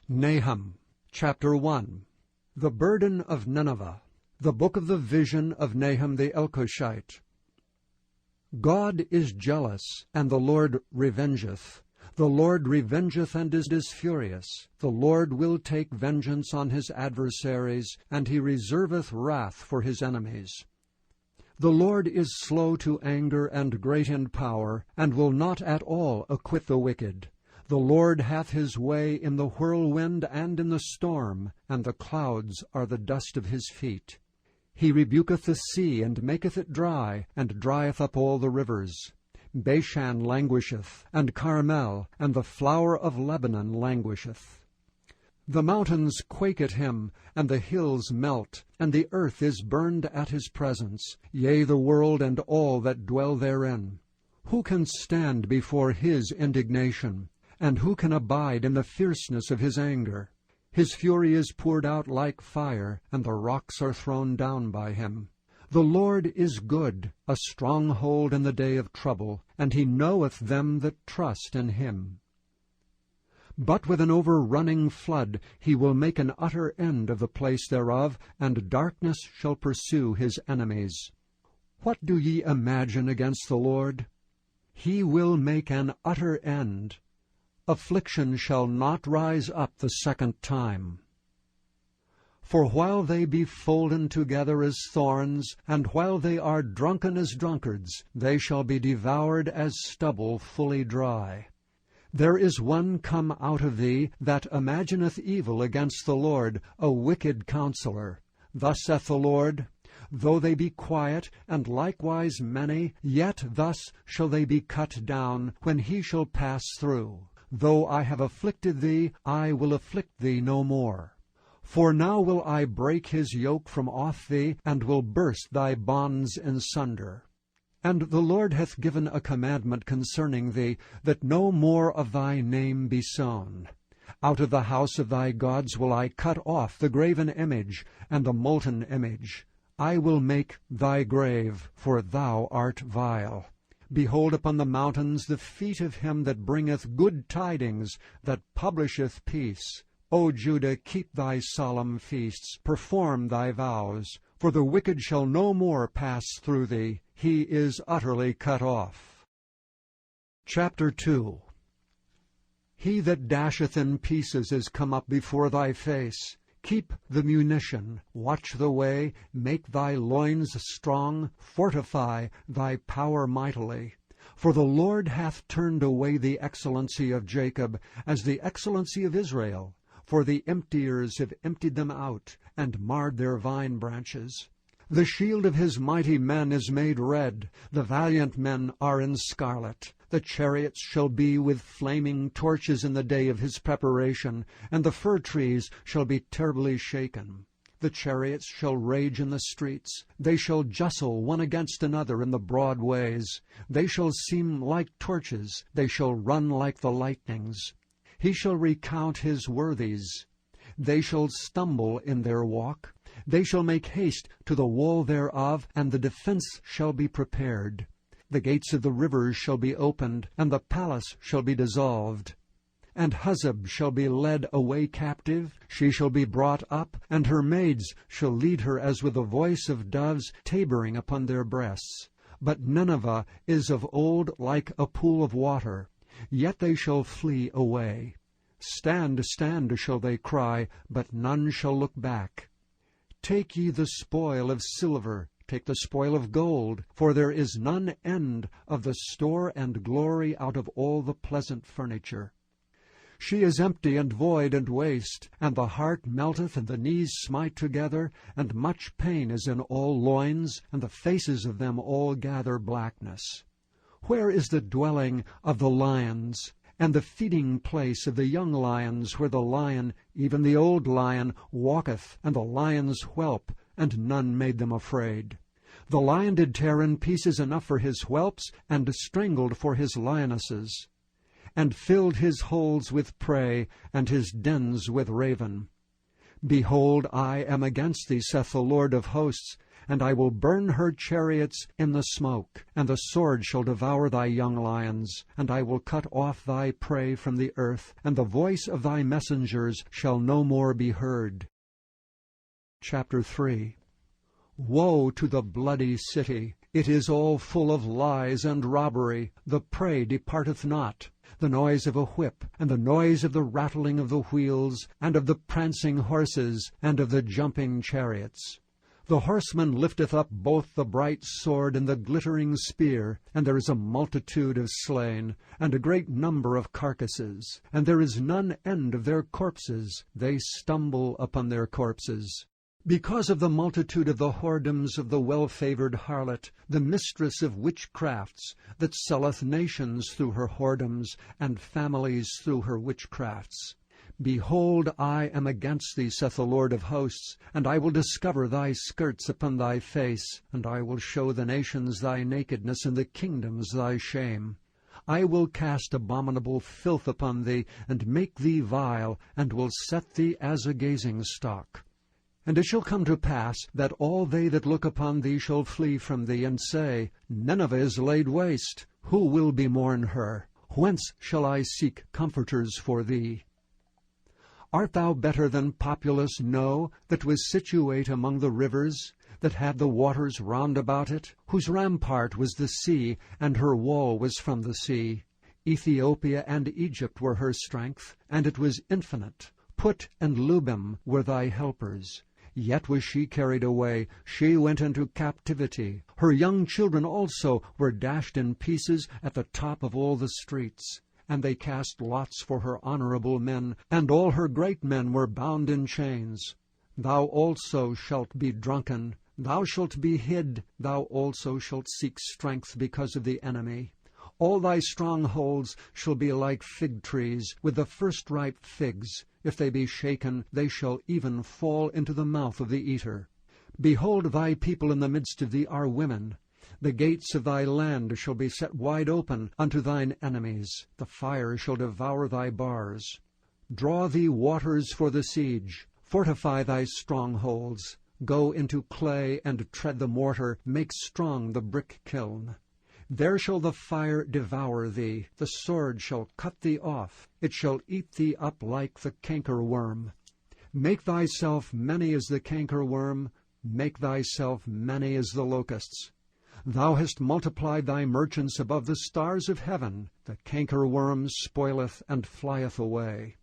Nahum, chapter 1. The burden of Nineveh. The book of the vision of Nahum the Elkoshite. God is jealous, and the Lord revengeth. The Lord revengeth and is furious. The Lord will take vengeance on his adversaries, and he reserveth wrath for his enemies. The Lord is slow to anger and great in power, and will not at all acquit the wicked. The Lord hath his way in the whirlwind and in the storm, and the clouds are the dust of his feet. He rebuketh the sea, and maketh it dry, and drieth up all the rivers. Bashan languisheth, and Carmel, and the flower of Lebanon languisheth. The mountains quake at him, and the hills melt, and the earth is burned at his presence, yea, the world and all that dwell therein. Who can stand before his indignation? And who can abide in the fierceness of his anger? His fury is poured out like fire, and the rocks are thrown down by him. The Lord is good, a stronghold in the day of trouble, and he knoweth them that trust in him. But with an overrunning flood he will make an utter end of the place thereof, and darkness shall pursue his enemies. What do ye imagine against the Lord? He will make an utter end. Affliction shall not rise up the second time. For while they be folden together as thorns, and while they are drunken as drunkards, they shall be devoured as stubble fully dry. There is one come out of thee that imagineth evil against the Lord, a wicked counselor. Thus saith the Lord, though they be quiet, and likewise many, yet thus shall they be cut down, when he shall pass through. Though I have afflicted thee, I will afflict thee no more. For now will I break his yoke from off thee, and will burst thy bonds in sunder. And the Lord hath given a commandment concerning thee, that no more of thy name be sown. Out of the house of thy gods will I cut off the graven image, and the molten image. I will make thy grave, for thou art vile. Behold upon the mountains the feet of him that bringeth good tidings, that publisheth peace. O Judah, keep thy solemn feasts, perform thy vows. For the wicked shall no more pass through thee, he is utterly cut off. Chapter 2. He that dasheth in pieces is come up before thy face. Keep the munition, watch the way, make thy loins strong, fortify thy power mightily. For the Lord hath turned away the excellency of Jacob, as the excellency of Israel. For the emptiers have emptied them out, and marred their vine branches. The shield of his mighty men is made red, the valiant men are in scarlet. The chariots shall be with flaming torches in the day of his preparation, and the fir trees shall be terribly shaken. The chariots shall rage in the streets. They shall justle one against another in the broad ways. They shall seem like torches. They shall run like the lightnings. He shall recount his worthies. They shall stumble in their walk. They shall make haste to the wall thereof, and the defense shall be prepared. The gates of the rivers shall be opened, and the palace shall be dissolved. And Huzzab shall be led away captive, she shall be brought up, and her maids shall lead her as with the voice of doves tabering upon their breasts. But Nineveh is of old like a pool of water, yet they shall flee away. Stand, stand, shall they cry, but none shall look back. Take ye the spoil of silver, take the spoil of gold, for there is none end of the store and glory out of all the pleasant furniture. She is empty and void and waste, and the heart melteth, and the knees smite together, and much pain is in all loins, and the faces of them all gather blackness. Where is the dwelling of the lions, and the feeding place of the young lions, where the lion, even the old lion, walketh, and the lion's whelp, and none made them afraid? The lion did tear in pieces enough for his whelps, and strangled for his lionesses, and filled his holes with prey, and his dens with raven. Behold, I am against thee, saith the Lord of hosts, and I will burn her chariots in the smoke, and the sword shall devour thy young lions, and I will cut off thy prey from the earth, and the voice of thy messengers shall no more be heard. Chapter 3. Woe to the bloody city! It is all full of lies and robbery. The prey departeth not. The noise of a whip, and the noise of the rattling of the wheels, and of the prancing horses, and of the jumping chariots. The horseman lifteth up both the bright sword and the glittering spear, and there is a multitude of slain, and a great number of carcasses, and there is none end of their corpses. They stumble upon their corpses. Because of the multitude of the whoredoms of the well-favored harlot, the mistress of witchcrafts, that selleth nations through her whoredoms, and families through her witchcrafts. Behold, I am against thee, saith the Lord of hosts, and I will discover thy skirts upon thy face, and I will show the nations thy nakedness, and the kingdoms thy shame. I will cast abominable filth upon thee, and make thee vile, and will set thee as a gazing stock. And it shall come to pass that all they that look upon thee shall flee from thee, and say, Nineveh is laid waste. Who will bemourn her? Whence shall I seek comforters for thee? Art thou better than Populus, No, that was situate among the rivers, that had the waters round about it, whose rampart was the sea, and her wall was from the sea? Ethiopia and Egypt were her strength, and it was infinite. Put and Lubim were thy helpers. Yet was she carried away, she went into captivity. Her young children also were dashed in pieces at the top of all the streets. And they cast lots for her honorable men, and all her great men were bound in chains. Thou also shalt be drunken, thou shalt be hid, thou also shalt seek strength because of the enemy. All thy strongholds shall be like fig trees with the first ripe figs. If they be shaken, they shall even fall into the mouth of the eater. Behold, thy people in the midst of thee are women. The gates of thy land shall be set wide open unto thine enemies. The fire shall devour thy bars. Draw thee waters for the siege. Fortify thy strongholds. Go into clay and tread the mortar. Make strong the brick kiln. There shall the fire devour thee. The sword shall cut thee off. It shall eat thee up like the cankerworm. Make thyself many as the cankerworm. Make thyself many as the locusts. Thou hast multiplied thy merchants above the stars of heaven. The cankerworm spoileth and flieth away.